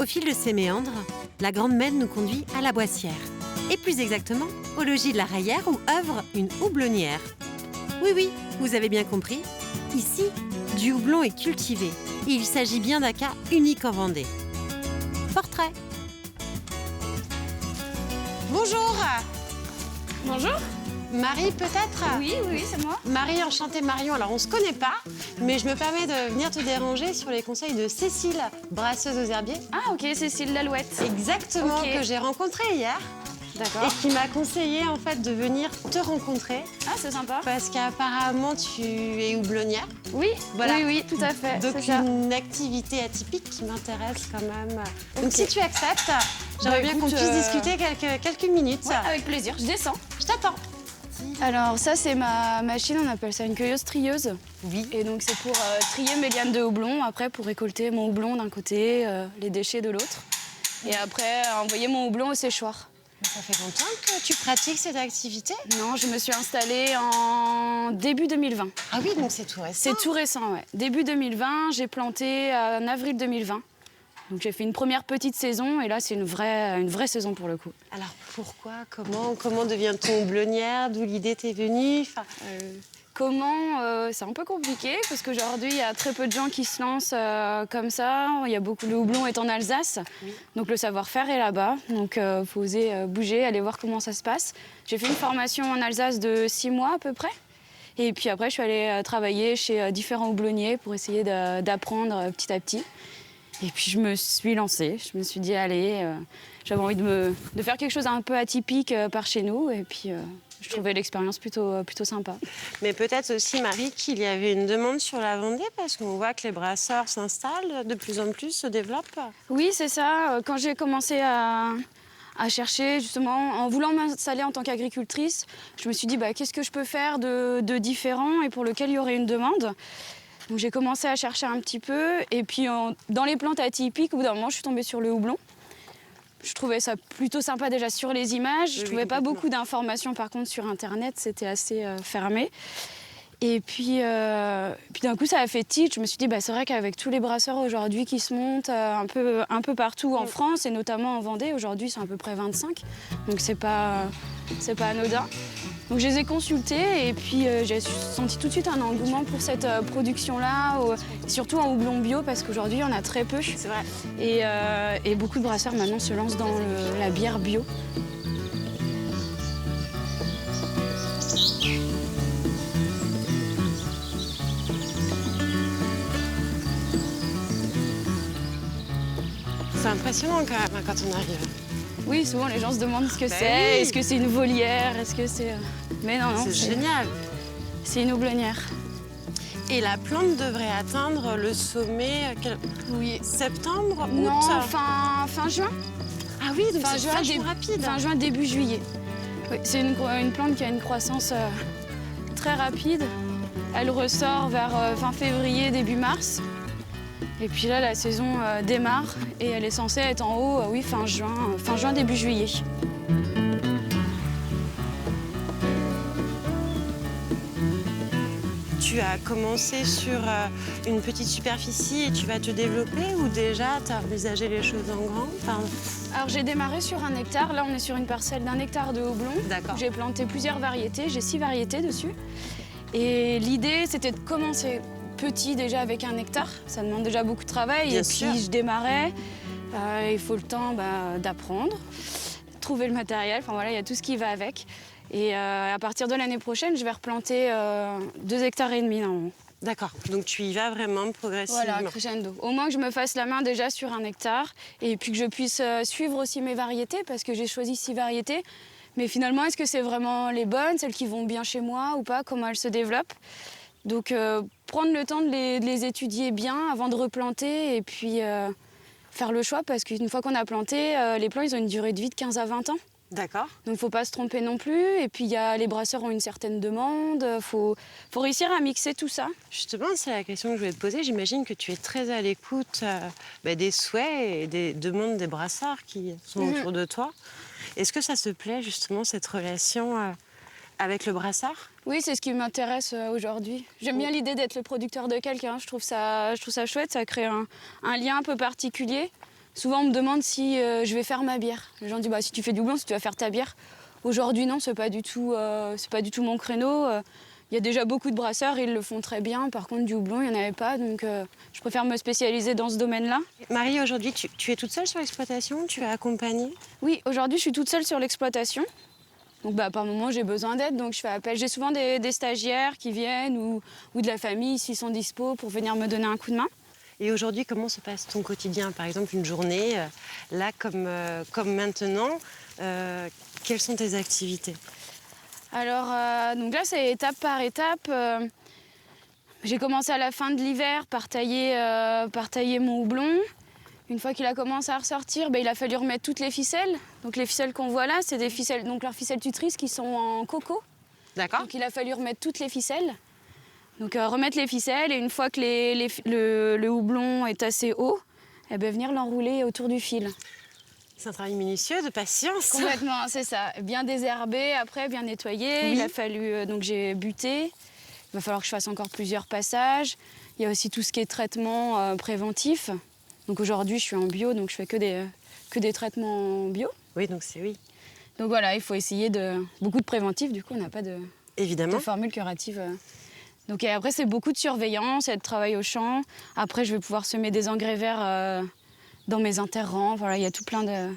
fil de ces méandres, la Grande Maine nous conduit à la Boissière. Et plus exactement, au logis de la Rayère où œuvre une houblonnière. Oui, vous avez bien compris. Ici, du houblon est cultivé. Et il s'agit bien d'un cas unique en Vendée. Portrait. Bonjour. Bonjour. Marie, peut-être? Oui, c'est moi. Marie, enchantée Marion. Alors, on se connaît pas, mais je me permets de venir te déranger sur les conseils de Cécile, brasseuse aux herbiers. Ah, ok, Cécile Lalouette. Exactement, Okay. que j'ai rencontrée hier. D'accord. Et qui m'a conseillé en fait de venir te rencontrer. Ah, c'est sympa. Parce qu'apparemment tu es houblonnière. Oui, voilà. oui, tout à fait. Donc une activité atypique qui m'intéresse quand même. Okay. Donc si tu acceptes, j'aimerais bien qu'on puisse discuter quelques minutes. Ouais, avec plaisir, je descends. Je t'attends. Alors ça c'est ma machine, on appelle ça une cueilleuse-trieuse. Oui. Et donc c'est pour trier mes lianes de houblon, après pour récolter mon houblon d'un côté, les déchets de l'autre. Et après envoyer mon houblon au séchoir. Ça fait longtemps que tu pratiques cette activité? Non, je me suis installée en début 2020. Ah oui, donc c'est tout récent. C'est tout récent, ouais. Début 2020, j'ai planté en avril 2020. Donc j'ai fait une première petite saison et là c'est une vraie saison pour le coup. Alors pourquoi, comment devient-on houblonnière? D'où l'idée t'est venue? C'est un peu compliqué parce qu'aujourd'hui il y a très peu de gens qui se lancent comme ça. Il y a beaucoup, le houblon est en Alsace, oui. Donc le savoir-faire est là-bas. Donc faut oser bouger, aller voir comment ça se passe. J'ai fait une formation en Alsace de 6 mois à peu près. Et puis après je suis allée travailler chez différents houblonniers pour essayer d'apprendre petit à petit. Et puis je me suis lancée, je me suis dit allez, j'avais envie de faire quelque chose un peu atypique par chez nous et puis je trouvais l'expérience plutôt sympa. Mais peut-être aussi Marie qu'il y avait une demande sur la Vendée parce qu'on voit que les brasseurs s'installent, de plus en plus se développent. Oui c'est ça, quand j'ai commencé à chercher justement, en voulant m'installer en tant qu'agricultrice, je me suis dit qu'est-ce que je peux faire de différent et pour lequel il y aurait une demande. Donc j'ai commencé à chercher un petit peu et puis dans les plantes atypiques, au bout d'un moment, je suis tombée sur le houblon. Je trouvais ça plutôt sympa déjà sur les images. Je ne trouvais pas beaucoup d'informations par contre sur Internet, c'était assez fermé. Et puis d'un coup, ça a fait tilt. Je me suis dit, c'est vrai qu'avec tous les brasseurs aujourd'hui qui se montent un peu partout en France et notamment en Vendée, aujourd'hui, c'est à peu près 25. Donc c'est pas anodin. Donc je les ai consultés et puis j'ai senti tout de suite un engouement pour cette production-là, surtout en houblon bio parce qu'aujourd'hui il y en a très peu. C'est vrai. Et beaucoup de brasseurs maintenant se lancent dans la bière bio. C'est impressionnant quand même quand on arrive. Oui, souvent les gens se demandent ce que c'est. Oui. Est-ce que c'est une volière? Est-ce que c'est... Mais non, c'est génial. C'est une houblonnière. Et la plante devrait atteindre le sommet oui. Septembre, non, août? fin juin. Ah oui, donc c'est vachement rapide. Fin juin, début juillet. Oui, c'est une plante qui a une croissance très rapide. Elle ressort vers fin février, début mars. Et puis là, la saison démarre et elle est censée être en haut, fin juin, début juillet. Tu as commencé sur une petite superficie et tu vas te développer ou déjà tu as envisagé les choses en grand? Alors j'ai démarré sur 1 hectare. Là, on est sur une parcelle d'1 hectare de houblon. D'accord. J'ai planté plusieurs variétés. J'ai 6 variétés dessus. Et l'idée, c'était de commencer petit déjà avec 1 hectare, ça demande déjà beaucoup de travail. Bien et sûr. Puis je démarrais, il faut le temps d'apprendre, trouver le matériel, il y a tout ce qui va avec. Et à partir de l'année prochaine, je vais replanter 2,5 hectares normalement. D'accord, donc tu y vas vraiment progressivement. Voilà, crescendo. Au moins que je me fasse la main déjà sur 1 hectare et puis que je puisse suivre aussi mes variétés parce que j'ai choisi 6 variétés. Mais finalement, est-ce que c'est vraiment les bonnes, celles qui vont bien chez moi ou pas, comment elles se développent? Donc prendre le temps de les étudier bien avant de replanter et puis faire le choix parce qu'une fois qu'on a planté, les plants ils ont une durée de vie de 15 à 20 ans. D'accord. Donc il ne faut pas se tromper non plus. Et puis les brasseurs ont une certaine demande. Faut réussir à mixer tout ça. Justement, c'est la question que je voulais te poser. J'imagine que tu es très à l'écoute des souhaits et des demandes des brasseurs qui sont autour de toi. Est-ce que ça se plaît justement cette relation avec le brasseur? Oui, c'est ce qui m'intéresse aujourd'hui. J'aime bien l'idée d'être le producteur de quelqu'un. Je trouve ça chouette. Ça crée un lien un peu particulier. Souvent, on me demande si je vais faire ma bière. Les gens disent si tu fais du houblon, si tu vas faire ta bière. Aujourd'hui, non, c'est pas du tout mon créneau. Il y a déjà beaucoup de brasseurs, ils le font très bien. Par contre, du houblon, il n'y en avait pas, donc je préfère me spécialiser dans ce domaine-là. Marie, aujourd'hui, tu es toute seule sur l'exploitation? Tu es accompagnée? Oui, aujourd'hui, je suis toute seule sur l'exploitation. Donc par moment, j'ai besoin d'aide, donc je fais appel. J'ai souvent des stagiaires qui viennent ou de la famille, s'ils sont dispo, pour venir me donner un coup de main. Et aujourd'hui, comment se passe ton quotidien? Par exemple, une journée, là comme maintenant, quelles sont tes activités? Alors, donc là, c'est étape par étape. J'ai commencé à la fin de l'hiver par tailler mon houblon. Une fois qu'il a commencé à ressortir, il a fallu remettre toutes les ficelles. Donc les ficelles qu'on voit là, c'est des ficelles, donc leurs ficelles tutrices qui sont en coco. D'accord. Donc il a fallu remettre toutes les ficelles. Donc remettre les ficelles et une fois que le houblon est assez haut, venir l'enrouler autour du fil. C'est un travail minutieux, de patience. Complètement, c'est ça. Bien désherbé, après bien nettoyé. Oui. Il a fallu, donc j'ai buté. Il va falloir que je fasse encore plusieurs passages. Il y a aussi tout ce qui est traitement préventif. Donc aujourd'hui, je suis en bio, donc je fais que des traitements bio. Oui, donc c'est oui. Donc voilà, il faut essayer beaucoup de préventif. Du coup, on n'a pas de formule curative. Donc et après, c'est beaucoup de surveillance et de travail au champ. Après, je vais pouvoir semer des engrais verts dans mes interrangs. Voilà, il y a tout plein de...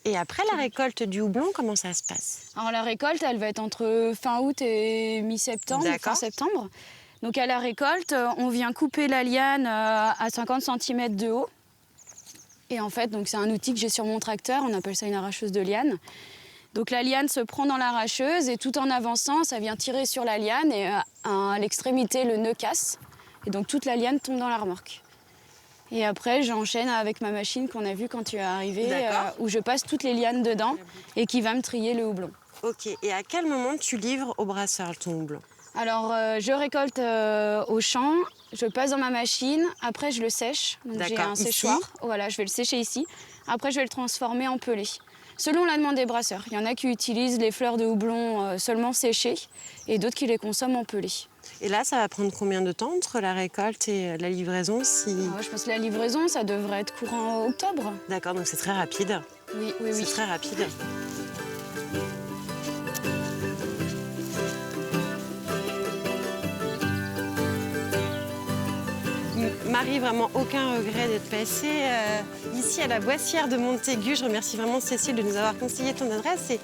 Et après la récolte du houblon, comment ça se passe? Alors la récolte, elle va être entre fin août et mi-septembre, fin septembre. Donc à la récolte, on vient couper la liane à 50 cm de haut. Et en fait, donc c'est un outil que j'ai sur mon tracteur, on appelle ça une arracheuse de liane. Donc la liane se prend dans l'arracheuse et tout en avançant, ça vient tirer sur la liane et à l'extrémité, le nœud casse. Et donc toute la liane tombe dans la remorque. Et après, j'enchaîne avec ma machine qu'on a vue quand tu es arrivé, où je passe toutes les lianes dedans et qui va me trier le houblon. Ok, et à quel moment tu livres au brasseur ton houblon? Alors, je récolte au champ, je passe dans ma machine, après je le sèche. Donc j'ai un séchoir, voilà, je vais le sécher ici. Après, je vais le transformer en pelé. Selon la demande des brasseurs. Il y en a qui utilisent les fleurs de houblon seulement séchées et d'autres qui les consomment en pelé. Et là, ça va prendre combien de temps entre la récolte et la livraison Je pense que la livraison, ça devrait être courant octobre. D'accord, donc c'est très rapide. Oui. C'est très rapide. Marie, vraiment aucun regret d'être passée ici à la Boissière de Montaigu. Je remercie vraiment Cécile de nous avoir conseillé ton adresse. Et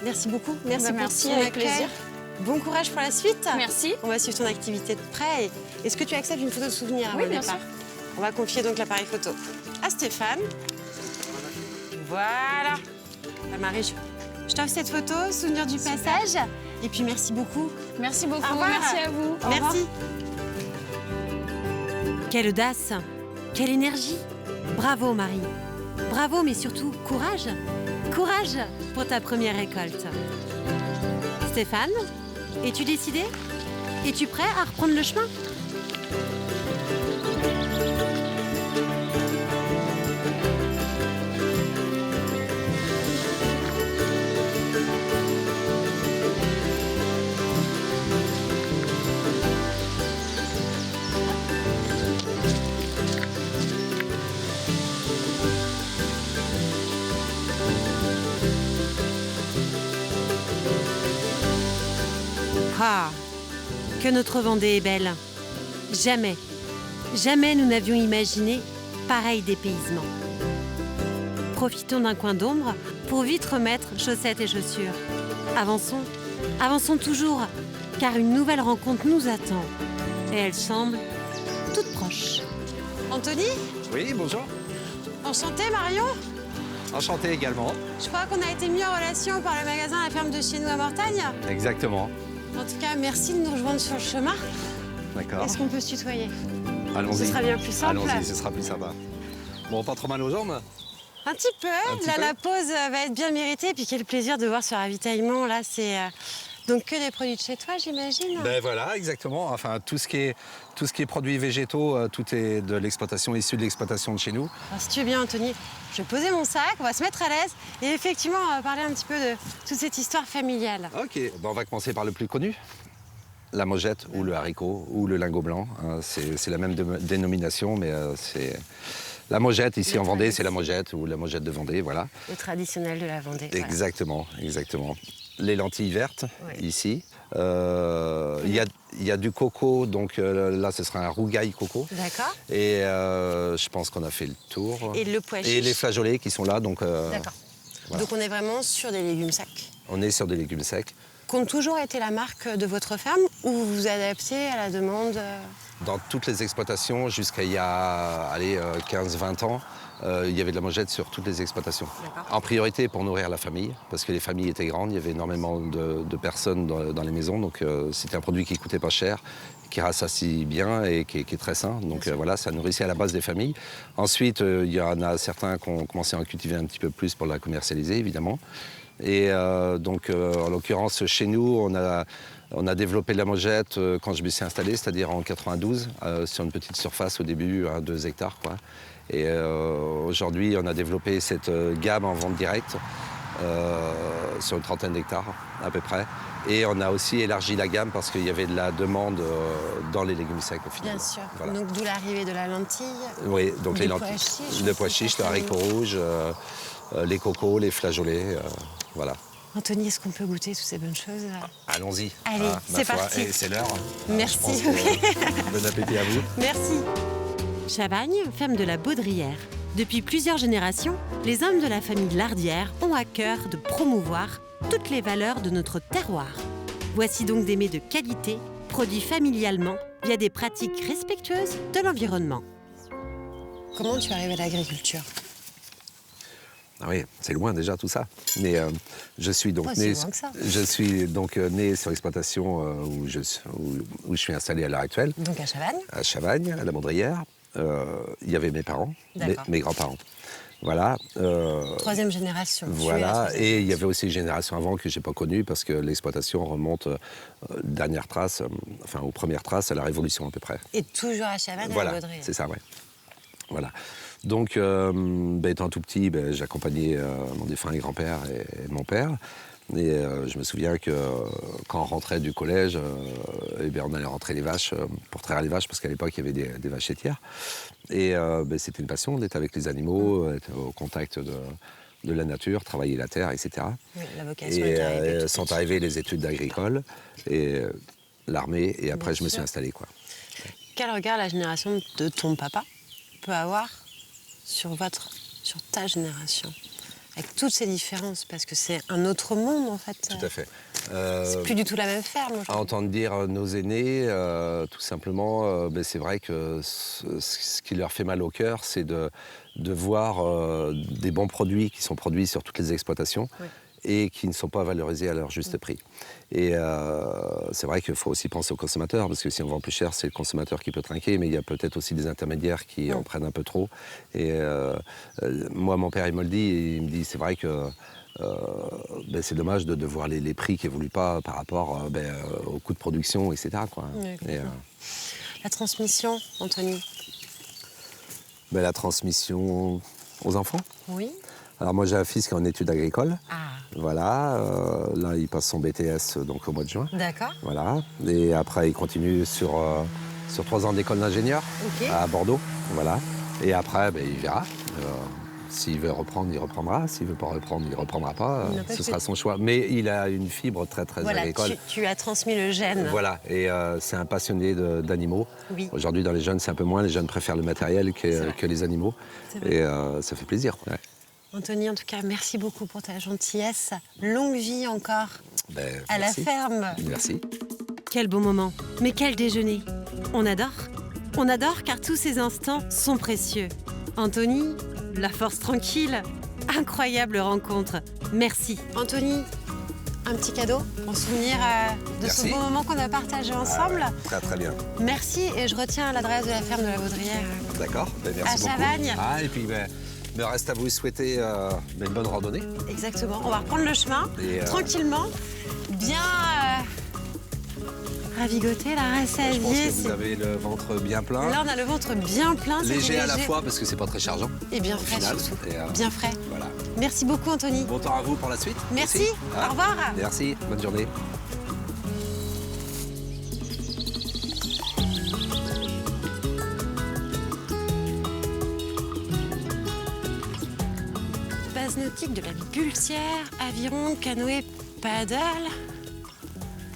merci beaucoup. Merci avec plaisir. Bon courage pour la suite. Merci. On va suivre ton activité de près. Est-ce que tu acceptes une photo de souvenir avant le départ? Bien sûr. On va confier donc l'appareil photo à Stéphane. Voilà. Marie, je t'offre cette photo, souvenir du passage. Et puis merci beaucoup. Merci beaucoup. Au revoir. Merci à vous. Au revoir. Merci. Quelle audace, quelle énergie. Bravo Marie. Bravo, mais surtout courage. Courage pour ta première récolte. Stéphane, es-tu décidé? Es-tu prêt à reprendre le chemin? Ah, que notre Vendée est belle. Jamais, jamais nous n'avions imaginé pareil dépaysement. Profitons d'un coin d'ombre pour vite remettre chaussettes et chaussures. Avançons, avançons toujours, car une nouvelle rencontre nous attend. Et elle semble toute proche. Anthony? Oui, bonjour. Enchanté, Marion? Enchanté également. Je crois qu'on a été mis en relation par le magasin La Ferme de chez nous à Mortagne. Exactement. En tout cas, merci de nous rejoindre sur le chemin. D'accord. Est-ce qu'on peut se tutoyer? Allons-y. Ce sera bien plus simple. Allons-y, ce sera plus sympa. Bon, pas trop mal aux jambes? Un petit peu. La pause va être bien méritée. Et puis quel plaisir de voir ce ravitaillement. Là, c'est donc que des produits de chez toi, j'imagine? Ben voilà, exactement. Enfin, tout ce qui est produits végétaux, tout est de l'exploitation, issu de l'exploitation de chez nous. Alors, si tu veux bien, Anthony, je vais poser mon sac, on va se mettre à l'aise. Et effectivement, on va parler un petit peu de toute cette histoire familiale. Ok, ben, on va commencer par le plus connu. La mojette ou le haricot ou le lingot blanc. Hein, c'est la même dénomination, mais La Mojette, ici Le en Vendée, c'est la traditionnel. Mojette ou la Mojette de Vendée, voilà. Le traditionnel de la Vendée. voilà. Exactement, exactement. Les lentilles vertes, Ouais. ici. Il y a du coco, donc là, ce sera un rougail coco. D'accord. Et je pense qu'on a fait le tour. Et le pois Et chiche. les flageolets qui sont là, donc D'accord. voilà. Donc on est vraiment sur des légumes secs. on est sur des légumes secs. Qui ont toujours été la marque de votre ferme ou vous vous adaptez à la demande Dans toutes les exploitations, jusqu'à il y a 15-20 ans, il y avait de la Mojette sur toutes les exploitations. D'accord. En priorité pour nourrir la famille, parce que les familles étaient grandes, il y avait énormément de personnes dans les maisons, donc c'était un produit qui coûtait pas cher, qui rassasie bien et qui est très sain. Donc voilà, ça nourrissait à la base des familles. Ensuite, il y en a certains qui ont commencé à en cultiver un petit peu plus pour la commercialiser, évidemment. Et donc, en l'occurrence, chez nous, on a développé la Mojette quand je me suis installé, c'est-à-dire en 92, sur une petite surface au début, 2 hectares, quoi. Et aujourd'hui, on a développé cette gamme en vente directe sur une trentaine d'hectares à peu près. Et on a aussi élargi la gamme parce qu'il y avait de la demande dans les légumes secs au final. Bien sûr. Voilà. Donc d'où l'arrivée de la lentille. Oui, donc Des les pois lentilles, chiches le aussi, pois chiche, le haricot certainement. rouge, les cocos, les flageolets, voilà. Anthony, est-ce qu'on peut goûter toutes ces bonnes choses Allons-y. Allez, ma c'est foi. parti. Et c'est l'heure. Merci. Je pense que bon appétit à vous. Merci. Chavagne, ferme de la Baudrière. Depuis plusieurs générations, les hommes de la famille Lardière ont à cœur de promouvoir toutes les valeurs de notre terroir. Voici donc des mets de qualité, produits familialement, via des pratiques respectueuses de l'environnement. Comment tu arrives à l'agriculture? Ah oui, c'est loin déjà tout ça. Mais je suis donc Pas si né. loin que ça. Je suis donc né sur l'exploitation où je suis installé à l'heure actuelle, Donc à Chavagne. à Chavagne, à la Baudrière. Il y avait mes parents, D'accord. mes grands-parents. Voilà. Troisième génération. Tu es la Voilà, troisième et il y génération. avait aussi une génération avant que j'ai pas connue parce que l'exploitation remonte dernière trace, enfin aux premières traces à la Révolution à peu près. Et toujours à Chavagne, à la Voilà, Baudrière. c'est ça, ouais. Voilà. Donc, étant tout petit, j'accompagnais mon défunt grand-père et mon père. Et je me souviens que quand on rentrait du collège, on allait rentrer les vaches pour traire les vaches parce qu'à l'époque il y avait des vaches laitières. Et c'était une passion d'être avec les animaux, être au contact de la nature, travailler la terre, etc. Oui, la vocation Et est arrivée. tout sont petit. arrivées les études d'agricoles et l'armée. Et après, Bien je me suis sûr. installé, quoi. Quel regard la génération de ton papa peut avoir sur ta génération? Avec toutes ces différences, parce que c'est un autre monde en fait. Tout à fait. C'est plus du tout la même ferme À aujourd'hui. entendre dire nos aînés, tout simplement, c'est vrai que ce qui leur fait mal au cœur, c'est de voir des bons produits qui sont produits sur toutes les exploitations Oui. et qui ne sont pas valorisés à leur juste prix. Et c'est vrai qu'il faut aussi penser aux consommateurs, parce que si on vend plus cher, c'est le consommateur qui peut trinquer, mais il y a peut-être aussi des intermédiaires qui en prennent un peu trop. Et moi, mon père, il me le dit, il me dit, c'est vrai que c'est dommage de voir les prix qui évoluent pas par rapport au coût de production, etc. quoi. Oui, Et, complètement. La transmission, Anthony. la transmission aux enfants. Oui. Alors moi, j'ai un fils qui est en études agricoles. Ah, Voilà, là, il passe son BTS donc au mois de juin. d'accord. Voilà. Et après, il continue sur 3 ans d'école d'ingénieur Ok. à Bordeaux. Voilà. Et après, il verra. S'il veut reprendre, il reprendra. S'il veut pas reprendre, il reprendra pas. Il n'a pas Ce fait- sera son choix. Mais il a une fibre très, très Voilà, agricole. tu as transmis le gène. Voilà. Et c'est un passionné d'animaux. Oui. Aujourd'hui, dans les jeunes, c'est un peu moins. Les jeunes préfèrent le matériel que les animaux. C'est vrai. Et ça fait plaisir. Ouais. Anthony, en tout cas, merci beaucoup pour ta gentillesse. Longue vie encore à la Merci. ferme. Merci. Quel beau moment, mais quel déjeuner. On adore. On adore car tous ces instants sont précieux. Anthony, la force tranquille. Incroyable rencontre. Merci. Anthony, un petit cadeau en souvenir de ce Merci. beau moment qu'on a partagé ensemble. Très, très bien. Merci et je retiens l'adresse de la ferme de la Baudrière. D'accord. Merci À beaucoup. Chavagne. Ah, et puis, me reste à vous souhaiter une bonne randonnée. Exactement. On va reprendre le chemin Et, tranquillement, bien ravigoté, la Je pense rassasié. que vous avez le ventre bien plein. Là, on a le ventre bien plein. c'était Léger à la fois parce que c'est pas très chargeant. Et bien au frais final. surtout. Et, Bien frais. Voilà. Merci beaucoup, Anthony. Bon temps à vous pour la suite. Merci. aussi. Au revoir. Merci. Bonne journée. boutique de la Bultière, aviron, canoë, paddle.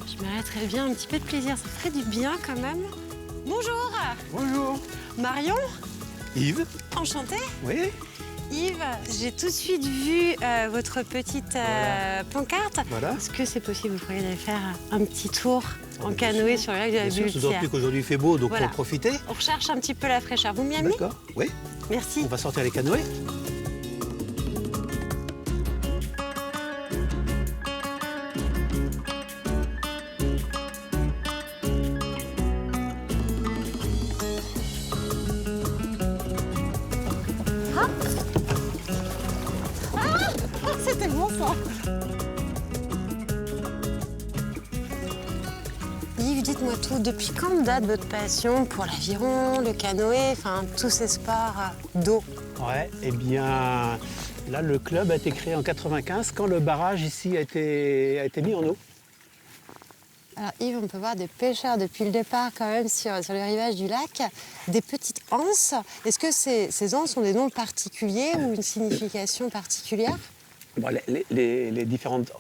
Je m'arrêterais bien un petit peu de plaisir, ça ferait du bien quand même. Bonjour. Bonjour. Marion, Yves. enchantée. Oui. Yves, j'ai tout de suite vu votre petite pancarte. Voilà. Est-ce que c'est possible, vous pourriez aller faire un petit tour en bien canoë sûr. sur le lac de la Bien sûr, d'autant Bultière? plus qu'aujourd'hui il fait beau, donc Voilà. pour profiter. On recherche un petit peu la fraîcheur. Vous m'y amenez? D'accord. Oui. Merci. On va sortir les canoës. C'était bon ça. Yves, dites-moi tout. Depuis quand date votre passion pour l'aviron, le canoë, enfin tous ces sports d'eau? Ouais, eh bien, là, le club a été créé en 95 quand le barrage ici a été mis en eau. Alors Yves, on peut voir des pêcheurs depuis le départ quand même sur le rivage du lac, des petites anses. Est-ce que ces anses ont des noms particuliers ou une signification particulière? Bon, les différentes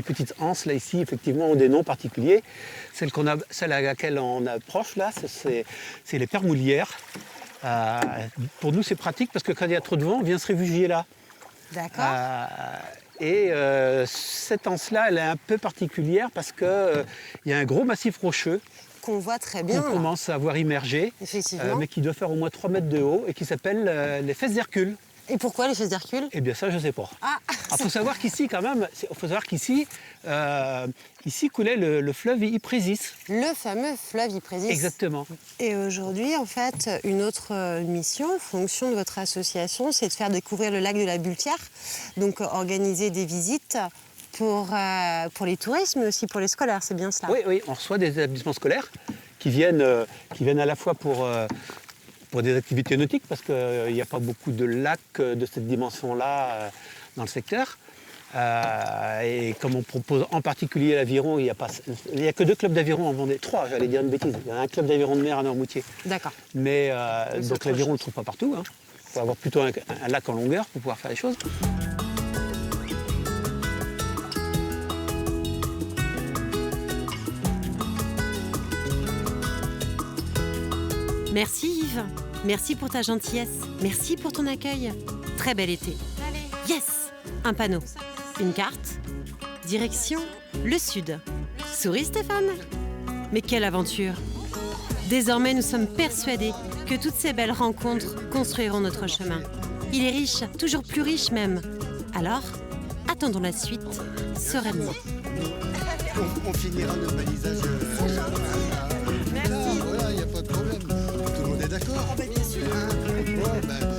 petites anses, là, ici, effectivement, ont des noms particuliers. Celle à laquelle on approche, là, c'est les permoulières. Pour nous, c'est pratique parce que quand il y a trop de vent, on vient se réfugier là. D'accord. Cette anse-là, elle est un peu particulière parce qu'il y a un gros massif rocheux Qu'on voit très bien. qu'on là. commence à voir immergé, Effectivement. mais qui doit faire au moins 3 mètres de haut et qui s'appelle les Fesses d'Hercule. Et pourquoi les fesses d'Hercule? Eh bien ça, je ne sais pas. Ah, Il faut savoir qu'ici, quand même, ici coulait le fleuve Yprésis. le fameux fleuve Yprésis. Exactement. Et aujourd'hui, en fait, une autre mission, fonction de votre association, c'est de faire découvrir le lac de la Bultière. Donc, organiser des visites pour les touristes, mais aussi pour les scolaires, c'est bien cela? Oui, on reçoit des établissements scolaires qui viennent à la fois pour des activités nautiques, parce qu'il n'y a pas beaucoup de lacs de cette dimension-là dans le secteur. Et comme on propose en particulier l'aviron, il n'y a que 2 clubs d'aviron en Vendée. 3, j'allais dire une bêtise. Il y a un club d'aviron de mer à Noirmoutier. D'accord. Mais c'est donc autre l'aviron, on ne le chose. trouve pas partout. Il faut avoir plutôt un lac en longueur pour pouvoir faire les choses. Merci Yves. Merci pour ta gentillesse. Merci pour ton accueil. Très bel été. Yes! Un panneau. Une carte. Direction le sud. Souris Stéphane. Mais quelle aventure! Désormais, nous sommes persuadés que toutes ces belles rencontres construiront notre chemin. Il est riche, toujours plus riche même. Alors, attendons la suite sereinement. On finira notre balisage. Merci. Voilà, il n'y a pas de problème. Tout le monde est d'accord? Ah, bien sûr.